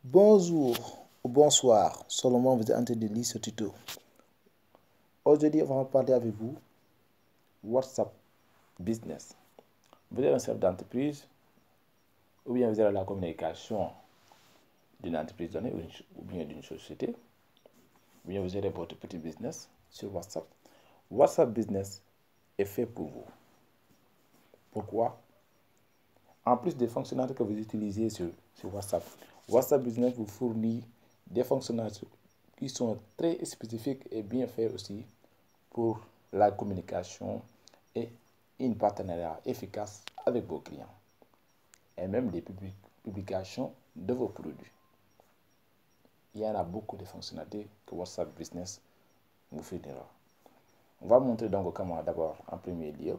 Bonjour ou bonsoir, seulement vous êtes en train de lire ce tuto. Aujourd'hui, on va parler avec vous WhatsApp Business. Vous êtes un chef d'entreprise ou bien vous êtes à la communication d'une entreprise donnée ou bien d'une société, ou bien vous avez votre petit business sur WhatsApp. WhatsApp Business est fait pour vous. Pourquoi? En plus des fonctionnalités que vous utilisez sur WhatsApp, WhatsApp Business vous fournit des fonctionnalités qui sont très spécifiques et bien faits aussi pour la communication et une partenariat efficace avec vos clients et même les publications de vos produits. Il y en a beaucoup de fonctionnalités que WhatsApp Business vous fournira. On va montrer donc comment d'abord en premier lieu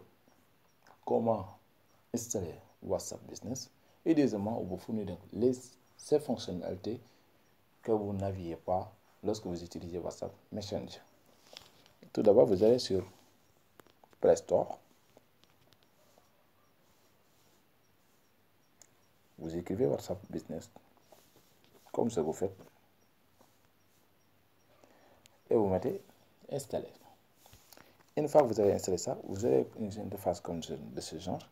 comment installer WhatsApp Business et deuxièmement on vous fournit donc ces fonctionnalités que vous n'aviez pas lorsque vous utilisez WhatsApp Messenger. Tout d'abord, vous allez sur Play Store. Vous écrivez WhatsApp Business, comme ce que vous faites, et vous mettez installer. Une fois que vous avez installé ça, vous avez une interface comme de ce genre.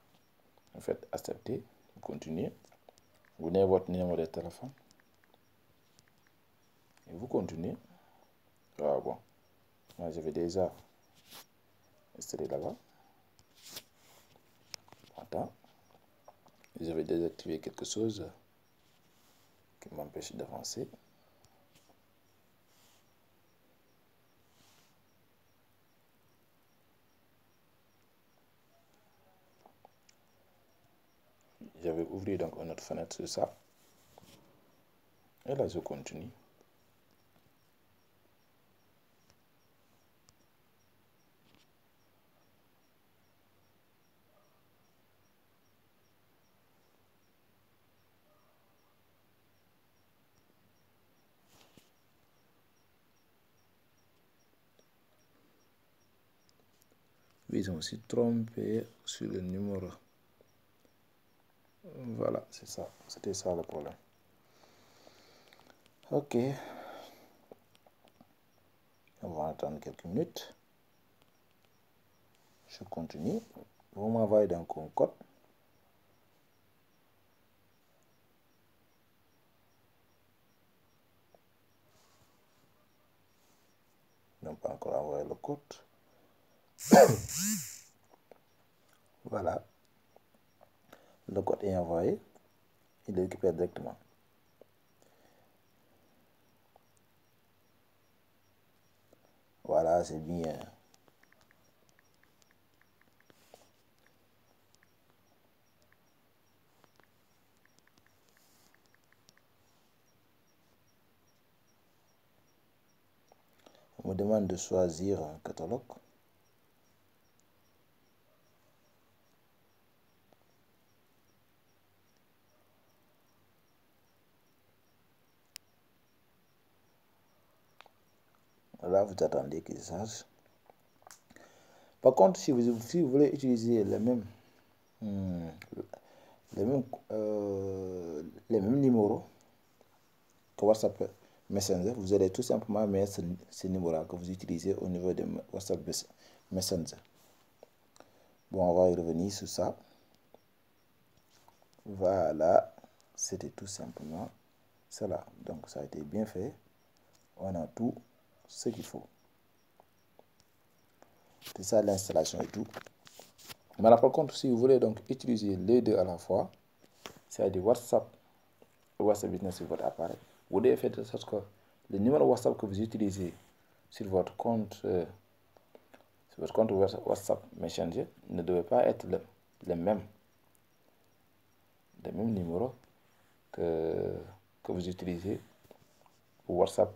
Vous faites accepter, vous continuez, vous donnez votre numéro de téléphone, et vous continuez. Ah bon, moi j'avais déjà installé là-bas. Attends, j'avais désactivé quelque chose qui m'empêche d'avancer. J'avais ouvert donc une autre fenêtre sur ça. Et là, je continue. Ils ont aussi trompé sur le numéro. Voilà, c'est ça. C'était ça le problème. Ok. On va attendre quelques minutes. Je continue. Vous m'envoyez donc un code. Ils n'ont pas encore envoyé le code. Voilà. Le code est envoyé. Il le récupère directement. Voilà, c'est bien. On me demande de choisir un catalogue. Là, vous attendez qu'il change. Par contre, si vous voulez utiliser les mêmes numéros que WhatsApp Messenger, vous allez tout simplement mettre ce numéro-là que vous utilisez au niveau de WhatsApp Messenger. Bon, on va y revenir sur ça. Voilà, c'était tout simplement cela. Donc, ça a été bien fait. On a tout ce qu'il faut. C'est ça l'installation et tout. Mais là, par contre, si vous voulez donc utiliser les deux à la fois, c'est-à-dire WhatsApp et WhatsApp Business sur votre appareil, vous devez faire de sorte que le numéro WhatsApp que vous utilisez sur votre compte WhatsApp Messenger ne devait pas être le même numéro que vous utilisez pour WhatsApp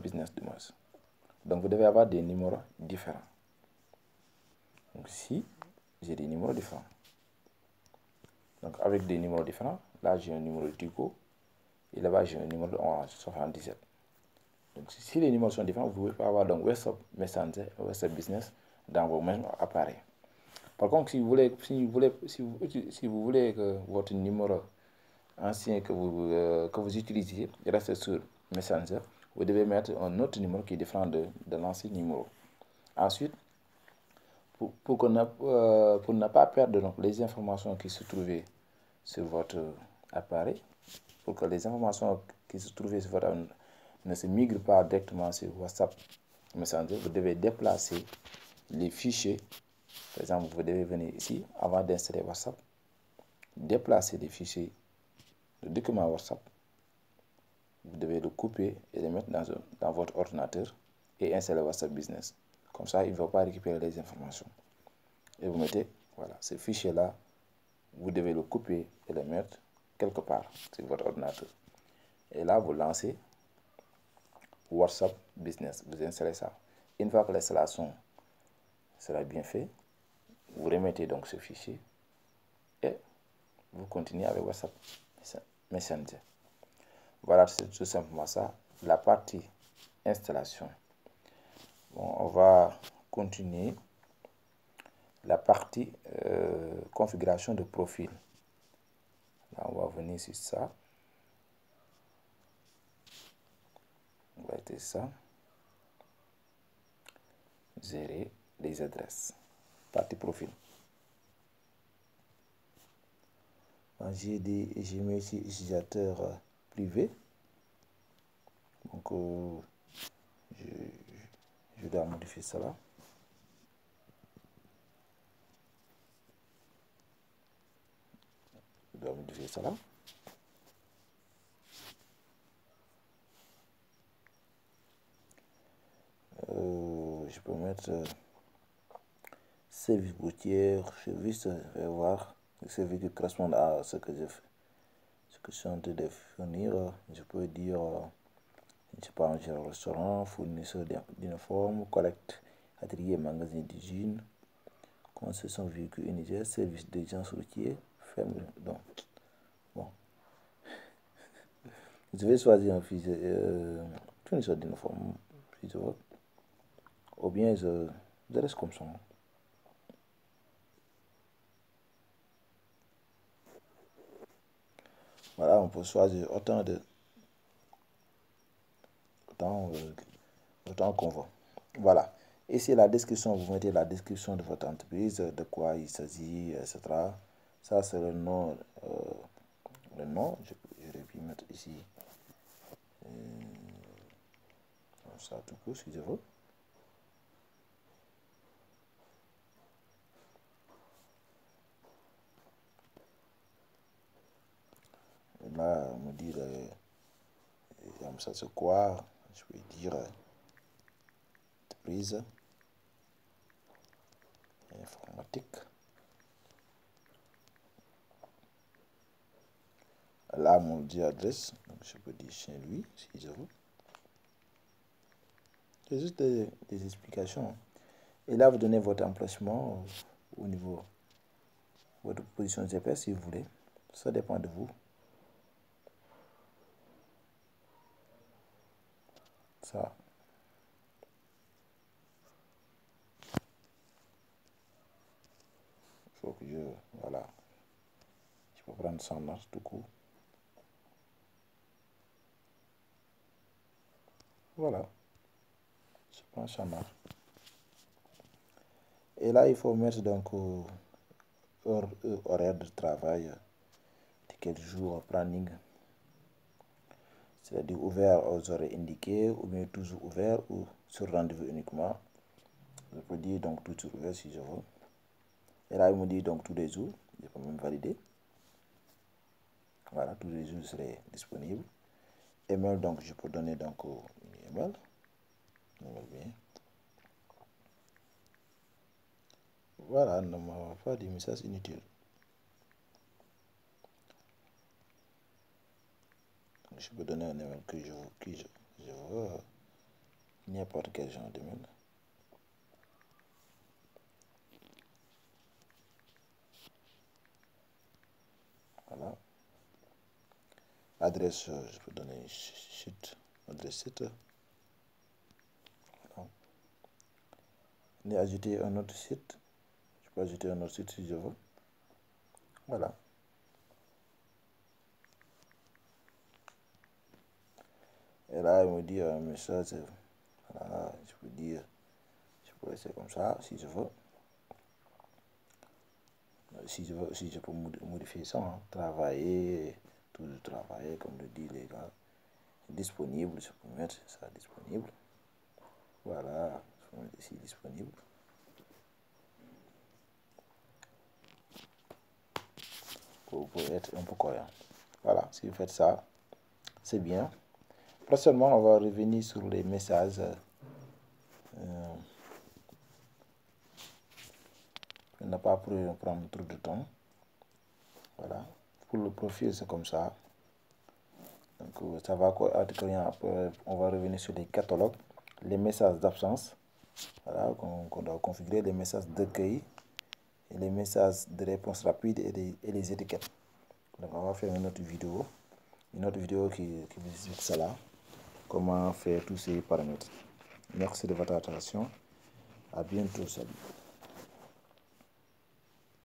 Business du moins. Donc vous devez avoir des numéros différents. Donc ici, j'ai des numéros différents. Donc avec des numéros différents, là j'ai un numéro de Tigo et là-bas j'ai un numéro de Orange 77. Donc si les numéros sont différents, vous pouvez avoir donc WhatsApp Messenger et WhatsApp Business dans vos mêmes appareils. Par contre, si vous voulez que votre numéro ancien que vous utilisez reste sur Messenger, vous devez mettre un autre numéro qui est différent de l'ancien numéro. Ensuite, pour ne pas perdre donc, les informations qui se trouvaient sur votre appareil, pour que les informations qui se trouvaient sur votre appareil ne se migrent pas directement sur WhatsApp Messenger, vous devez déplacer les fichiers. Par exemple, vous devez venir ici, avant d'installer WhatsApp, déplacer les fichiers, le document WhatsApp. Vous devez le couper et le mettre dans votre ordinateur et installer WhatsApp Business. Comme ça, il ne va pas récupérer les informations. Et vous mettez, voilà, ce fichier-là, vous devez le couper et le mettre quelque part sur votre ordinateur. Et là, vous lancez WhatsApp Business. Vous installez ça. Une fois que l'installation sera bien faite, vous remettez donc ce fichier et vous continuez avec WhatsApp Messenger. Voilà, c'est tout simplement ça. La partie installation. Bon, on va continuer la partie configuration de profil. Là, on va venir sur ça. On va être ça. Gérer les adresses. Partie profil. J'ai mis ici utilisateur privé. Donc, je dois modifier cela. Je dois modifier cela. Je peux mettre service routier, service, je vais voir, le service qui correspond à ce que je fais. Ce que je suis en train de définir, je peux dire, je ne sais pas, un restaurant, fournisseur d'uniformes, collecte, atelier, magasin d'usine, concession véhicule unitaire, service d'agence routier, ferme. Donc, bon. Je vais choisir un fournisseur d'uniformes, si je veux. Ou bien je reste comme ça. Voilà, on peut choisir autant qu'on veut. Voilà. Ici, la description, vous mettez la description de votre entreprise, de quoi il s'agit, etc. Ça, c'est le nom. Je vais puis mettre ici. Ça, tout court, si je veux. Et là, on me dit, ça c'est quoi? Je vais dire, entreprise informatique. Là, on me dit adresse, donc je peux dire chez lui, si je veux. C'est juste des explications. Et là, vous donnez votre emplacement au niveau de votre position GPS si vous voulez. Ça dépend de vous. Ça. Il faut que voilà. Je peux prendre ça en marche tout coup. Voilà. Je prends ça en marche. Et là, il faut mettre donc horaire de travail, de quel jour, planning. C'est-à-dire ouvert aux heures indiquées, ou bien toujours ouvert, ou sur rendez-vous uniquement. Je peux dire donc toujours ouvert si je veux. Et là, il me dit donc tous les jours. Je peux même valider. Voilà, tous les jours seraient disponibles. Email, donc je peux donner donc une email. Bien. Voilà, ne m'a pas de message inutile. Je peux donner un email que je veux, n'importe quel genre d'email. Voilà. Adresse, je peux donner site, adresse site. Voilà. Et ajouter un autre site. Je peux ajouter un autre site si je veux. Voilà. Et là, il me dit un message. Voilà, je peux dire, je peux laisser comme ça si je veux. Si je peux modifier ça, hein. Travailler, toujours travailler, comme le dit les gars. Disponible, je peux mettre ça disponible. Voilà, je peux mettre ici disponible. Pour être un peu cohérent. Voilà, si vous faites ça, c'est bien. Prochainement, on va revenir sur les messages. Il n'a pas prendre trop de temps. Voilà. Pour le profil, c'est comme ça. Donc, ça va être client. Après, on va revenir sur les catalogues, les messages d'absence. Voilà, qu'on doit configurer, les messages d'accueil, et les messages de réponse rapide et les étiquettes. Donc, on va faire une autre vidéo qui vous explique cela, comment faire tous ces paramètres. Merci de votre attention. À bientôt. Salut.